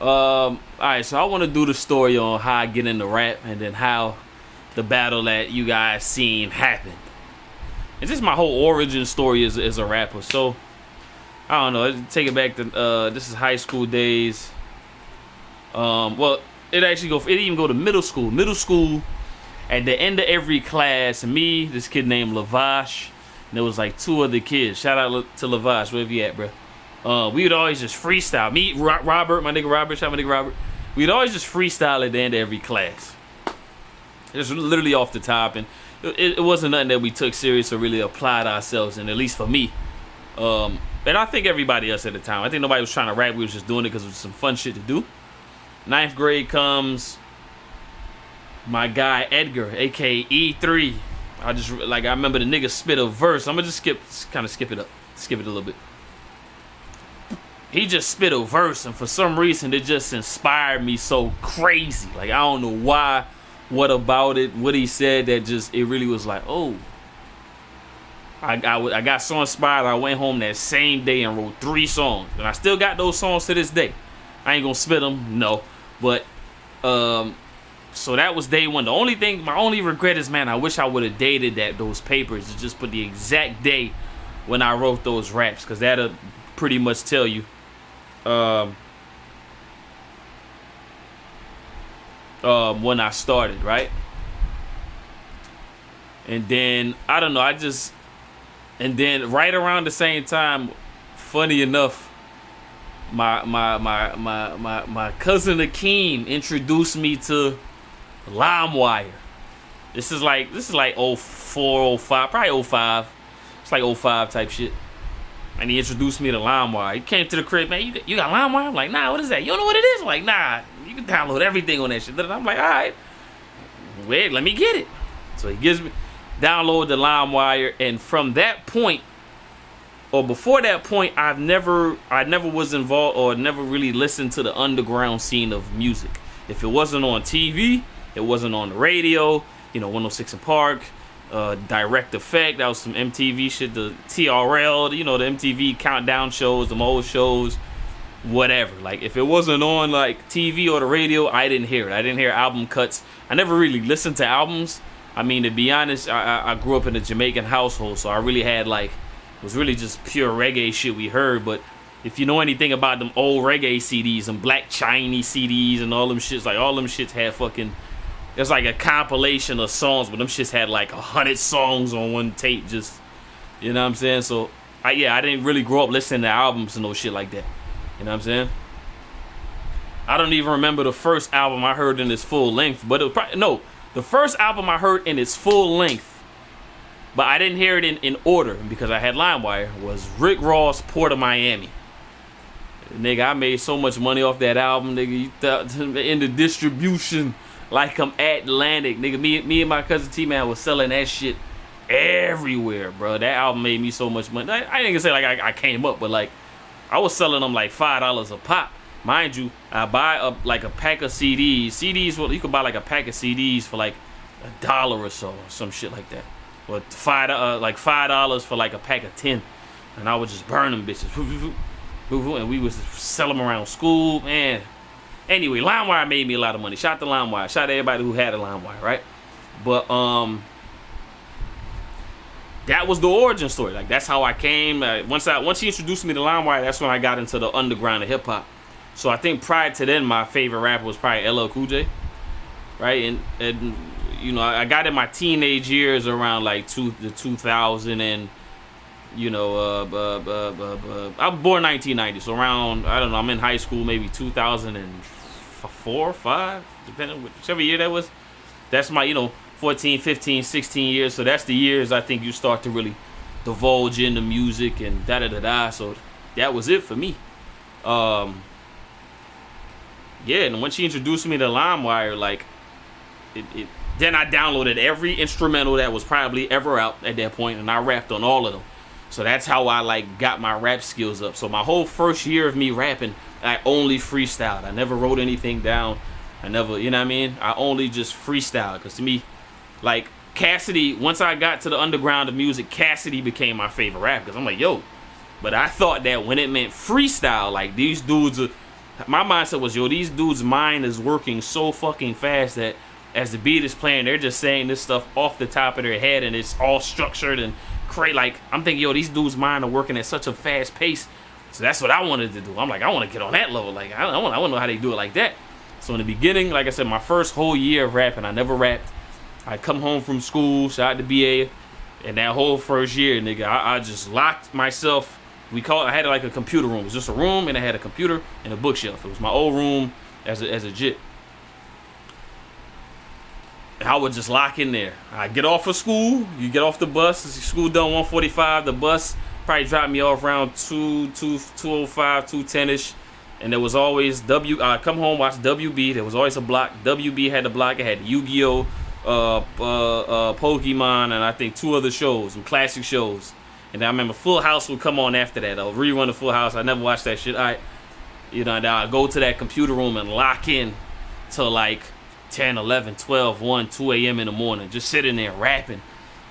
Alright, so I want to do the story on how I get into rap and then how the battle that you guys seen happened. And just my whole origin story as a rapper. So, I don't know, take it back to, this is high school days. Well, it even go to middle school. Middle school, at the end of every class, me, this kid named Lavash, and there was like two other kids. Shout out to Lavash, wherever you at, bro. We would always just freestyle. Me, Robert, my nigga Robert, shout out my nigga Robert. We'd always just freestyle at the end of every class. Just literally off the top, and it wasn't nothing that we took serious or really applied ourselves in, at least for me. And I think everybody else at the time. I think nobody was trying to rap. We was just doing it because it was some fun shit to do. Ninth grade comes. My guy Edgar, aka E3. I remember the nigga spit a verse. I'm gonna just skip it a little bit. He just spit a verse, and for some reason it just inspired me so crazy. Like, I don't know why, what about it, what he said that just, it really was like, oh. I got so inspired, I went home that same day and wrote 3 songs. And I still got those songs to this day. I ain't gonna spit them, no. But, so that was day one. My only regret is, man, I wish I would have dated those papers to just put the exact day when I wrote those raps. Because that'll pretty much tell you. When I started, right? And then, I don't know, and then right around the same time, funny enough, my cousin Akeem introduced me to LimeWire. This is like 04, 05, probably 05. It's like 05 type shit. And he introduced me to LimeWire. He came to the crib, man, you got LimeWire? I'm like, nah, what is that? You don't know what it is? I'm like, nah, you can download everything on that shit. I'm like, all right, wait, let me get it. So he gives me, download the LimeWire, and from that point, or before that point, I never was involved or never really listened to the underground scene of music. If it wasn't on TV, it wasn't on the radio, 106 in Park, Direct Effect, that was some MTV shit, the TRL, the MTV countdown shows, the old shows, whatever. Like, if it wasn't on like TV or the radio, I didn't hear it. I didn't hear album cuts. I never really listened to albums. I mean, to be honest, I grew up in a Jamaican household, so I really had it was really just pure reggae shit we heard. But if you know anything about them old reggae CDs and Black Chinese CDs and all them shits, like all them shits had fucking, it's like a compilation of songs, but them shits had like 100 songs on one tape, just, you know what I'm saying? So, I didn't really grow up listening to albums and no shit like that. You know what I'm saying? I don't even remember the first album I heard in its full length, but it was probably, the first album I heard in its full length, but I didn't hear it in order because I had LimeWire, was Rick Ross, Port of Miami. Nigga, I made so much money off that album, nigga, in the distribution, like I'm Atlantic. Nigga, me and my cousin T-Man was selling that shit everywhere, bro. That album made me so much money. I ain't gonna say like I came up, but like, I was selling them like $5 a pop. Mind you, I buy a pack of CDs. Well, you could buy like a pack of CDs for like $1 or so, or some shit like that. Or $5 for like a pack of 10, and I would just burn them bitches. And we would sell them around school, man. Anyway, LimeWire made me a lot of money. Shout out to LimeWire. Shout out to everybody who had a LimeWire, right? But that was the origin story. Like, that's how I came. Once he introduced me to LimeWire, that's when I got into the underground of hip hop. So I think prior to then, my favorite rapper was probably LL Cool J, right? And I got in my teenage years around like the 2000 and I was born 1990, so around, I don't know, I'm in high school, maybe 2004 or 5, depending whichever year that was. That's my 14, 15, 16 years. So that's the years I think you start to really divulge into music and da-da-da-da. So that was it for me. And when she introduced me to LimeWire, like, then I downloaded every instrumental that was probably ever out at that point, and I rapped on all of them. So that's how I like got my rap skills up. So my whole first year of me rapping, I only freestyled. I never wrote anything down. I never, you know what I mean? I only just freestyled. Because to me, like, Cassidy, once I got to the underground of music, Cassidy became my favorite rapper. Because I'm like, yo. But I thought that when it meant freestyle, like, these dudes are, my mindset was, yo, these dudes' mind is working so fucking fast that as the beat is playing, they're just saying this stuff off the top of their head, and it's all structured and crazy. Like, I'm thinking, yo, these dudes' mind are working at such a fast pace. So that's what I wanted to do. I'm like, I want to get on that level. Like, I want to know how they do it like that. So in the beginning, like I said, my first whole year of rapping, I never rapped. I come home from school, shout out to BA, and that whole first year, nigga, I just locked myself. I had like a computer room. It was just a room, and I had a computer and a bookshelf. It was my old room as a jit. I would just lock in there. I get off of school. You get off the bus. School done 1:45. The bus probably dropped me off around 2:05, 2:10ish. And there was always I come home, watch WB. There was always a block. WB had the block. It had Yu-Gi-Oh, Pokemon, and I think 2 other shows, some classic shows. And I remember Full House would come on after that. I'll rerun the Full House. I never watched that shit. And I'll go to that computer room and lock in till like 10, 11, 12, 1, 2 a.m. in the morning, just sitting there rapping.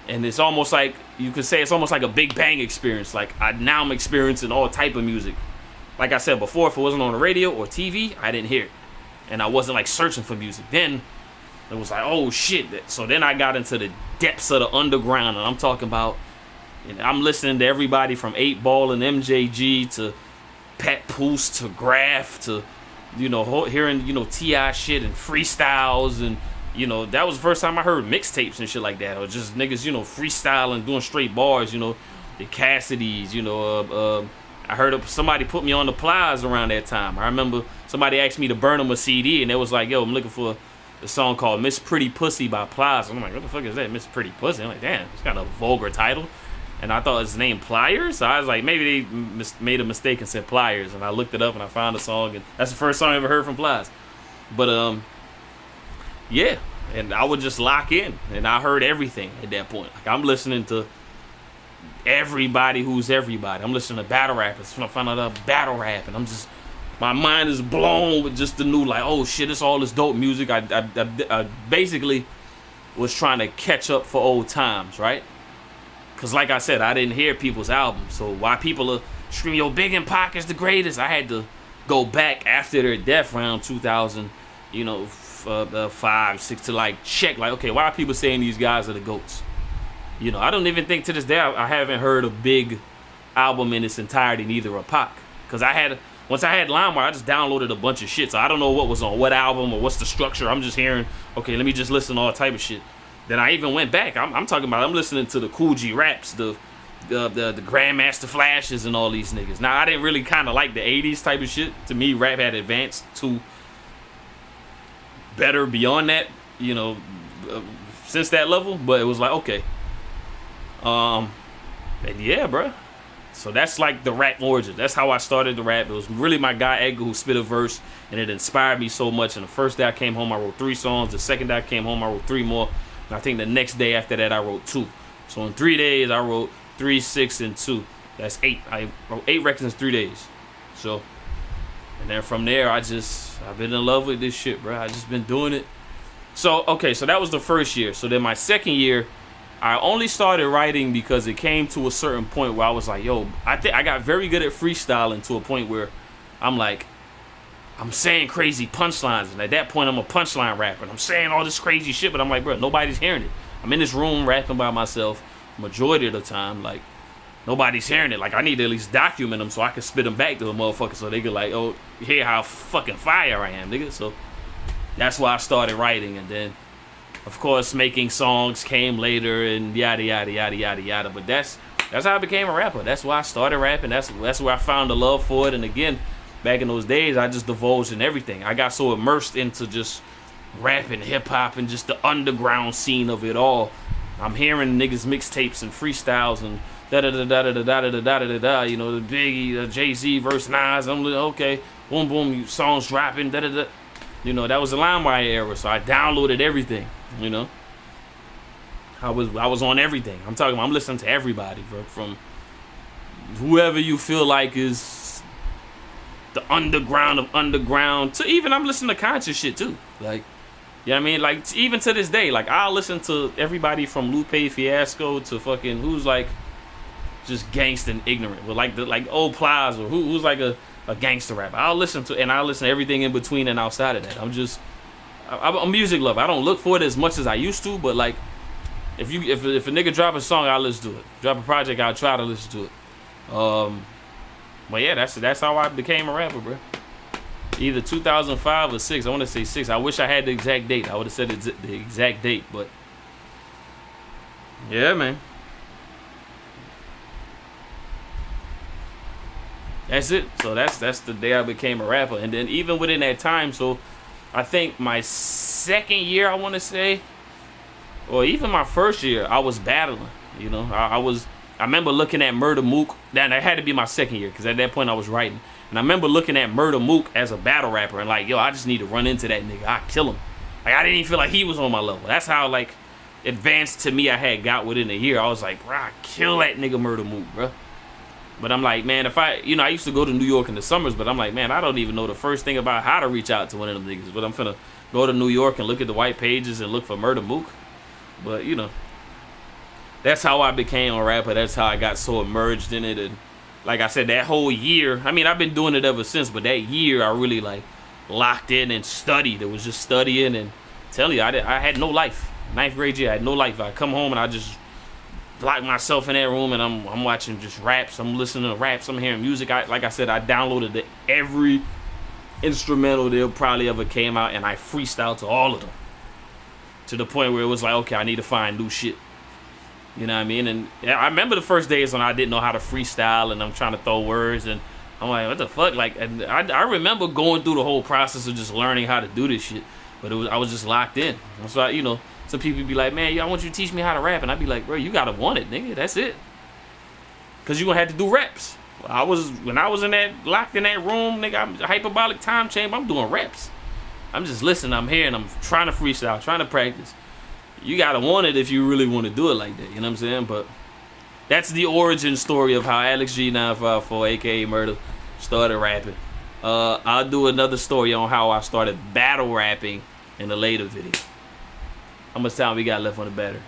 And it's almost like, you could say it's almost like a Big Bang experience. Like, now I'm experiencing all type of music. Like I said before, if it wasn't on the radio or TV, I didn't hear it. And I wasn't like searching for music. Then it was like, oh shit. So then I got into the depths of the underground, and I'm talking about, I'm listening to everybody from 8 Ball and MJG to Pat Poose to Graph to, hearing, T.I. shit and freestyles. And, that was the first time I heard mixtapes and shit like that. Or just niggas, freestyling, doing straight bars, the Cassidys, I heard somebody put me on the Plies around that time. I remember somebody asked me to burn them a CD, and it was like, yo, I'm looking for a song called Miss Pretty Pussy by Plies. I'm like, what the fuck is that, Miss Pretty Pussy? I'm like, damn, it's got a vulgar title. And I thought his name Pliers. So I was like, maybe they made a mistake and said Pliers. And I looked it up and I found the song, and that's the first song I ever heard from Plies. But yeah, and I would just lock in, and I heard everything at that point. Like, I'm listening to everybody who's everybody. I'm listening to battle rappers. I found out about battle rap, and my mind is blown with just the new, like, oh shit, it's all this dope music. I basically was trying to catch up for old times, right? Because like I said, I didn't hear people's albums. So why people are screaming, yo, Big and Pac is the greatest, I had to go back after their death around 2000, 5, 6 to like check, like, okay, why are people saying these guys are the GOATs? I don't even think to this day I haven't heard a Big album in its entirety, neither a Pac. Because once I had LimeWire, I just downloaded a bunch of shit. So I don't know what was on what album or what's the structure. I'm just hearing, okay, let me just listen to all type of shit. Then I even went back. I'm talking about, I'm listening to the Cool G Raps, the Grandmaster Flashes and all these niggas. Now, I didn't really kind of like the 80s type of shit. To me, rap had advanced to better beyond that, since that level. But it was like, okay. And yeah, bro. So that's like the rap origin. That's how I started the rap. It was really my guy Edgar who spit a verse, and it inspired me so much. And the first day I came home, I wrote 3 songs. The second day I came home, I wrote 3 more. And I think the next day after that, I wrote 2. So in 3 days, I wrote 3, 6, and 2. That's 8. I wrote 8 records in 3 days. So, and then from there, I've been in love with this shit, bro. I just been doing it. So, okay, so that was the first year. So then my second year, I only started writing because it came to a certain point where I was like, yo, I think I got very good at freestyling to a point where I'm like, I'm saying crazy punchlines. And at that point, I'm a punchline rapper. And I'm saying all this crazy shit, but I'm like, bro, nobody's hearing it. I'm in this room rapping by myself majority of the time. Like, nobody's hearing it. Like, I need to at least document them so I can spit them back to a motherfucker so they can like, oh, hear how fucking fire I am, nigga. So that's why I started writing. And then, of course, making songs came later and yada, yada, yada, yada, yada. But that's how I became a rapper. That's why I started rapping. That's where I found the love for it. And again, back in those days, I just divulged in everything. I got so immersed into just rap and hip-hop and just the underground scene of it all. I'm hearing niggas mixtapes and freestyles and da-da-da-da-da-da-da-da-da-da-da, the Biggie, the Jay-Z verse Nas. I'm like, okay, boom, boom, songs dropping, da-da-da. That was the LimeWire era, so I downloaded everything. I was on everything. I'm listening to everybody, bro, from whoever you feel like is the underground of underground to even I'm listening to conscious shit too. Like, you know what I mean? Like, even to this day, like, I'll listen to everybody from Lupe Fiasco to fucking who's like just gangsta and ignorant, but like old Plies or who's like a a gangster rapper. I'll listen to everything in between and outside of that. I'm a music lover. I don't look for it as much as I used to, but like if a nigga drop a song, I'll listen to it. Drop a project, I'll try to listen to it. But yeah, that's how I became a rapper, bro. Either 2005 or 6. I want to say 6. I wish I had the exact date. I would have said the exact date, but yeah, man. That's it. So that's the day I became a rapper. And then even within that time, so I think my second year, I want to say, or even my first year, I was battling. You know, I remember looking at Murder Mook. That had to be my second year, because at that point I was writing. And I remember looking at Murder Mook as a battle rapper and like, yo, I just need to run into that nigga. I kill him. Like, I didn't even feel like he was on my level. That's how like advanced to me I had got within a year. I was like, bro, I kill that nigga Murder Mook, bro. But I'm like, man, I used to go to New York in the summers, but I'm like, man, I don't even know the first thing about how to reach out to one of them niggas. But I'm finna go to New York and look at the white pages and look for Murder Mook. But, you know, that's how I became a rapper. That's how I got so immersed in it. And like I said, that whole year, I mean, I've been doing it ever since, but that year I really like locked in and studied. It was just studying, and tell you, I had no life. 9th grade year, I had no life. I come home and I just lock myself in that room, and I'm watching just raps. I'm listening to raps. I'm hearing music. Like I said, I downloaded every instrumental that probably ever came out, and I freestyled to all of them. To the point where it was like, okay, I need to find new shit. You know what I mean? And I remember the first days when I didn't know how to freestyle, and I'm trying to throw words, and I'm like, what the fuck? Like, and I remember going through the whole process of just learning how to do this shit, but I was just locked in. So you know, some people be like, man, I want you to teach me how to rap, and I'd be like, bro, you gotta want it, nigga. That's it. Cause you gonna have to do reps. When I was locked in that room, nigga, I'm hyperbolic time chamber. I'm doing reps. I'm just listening. I'm hearing. I'm trying to freestyle, trying to practice. You gotta want it if you really want to do it like that. You know what I'm saying? But that's the origin story of how Alexx G954, aka Murder, started rapping. I'll do another story on how I started battle rapping in a later video. How much time we got left on the battery?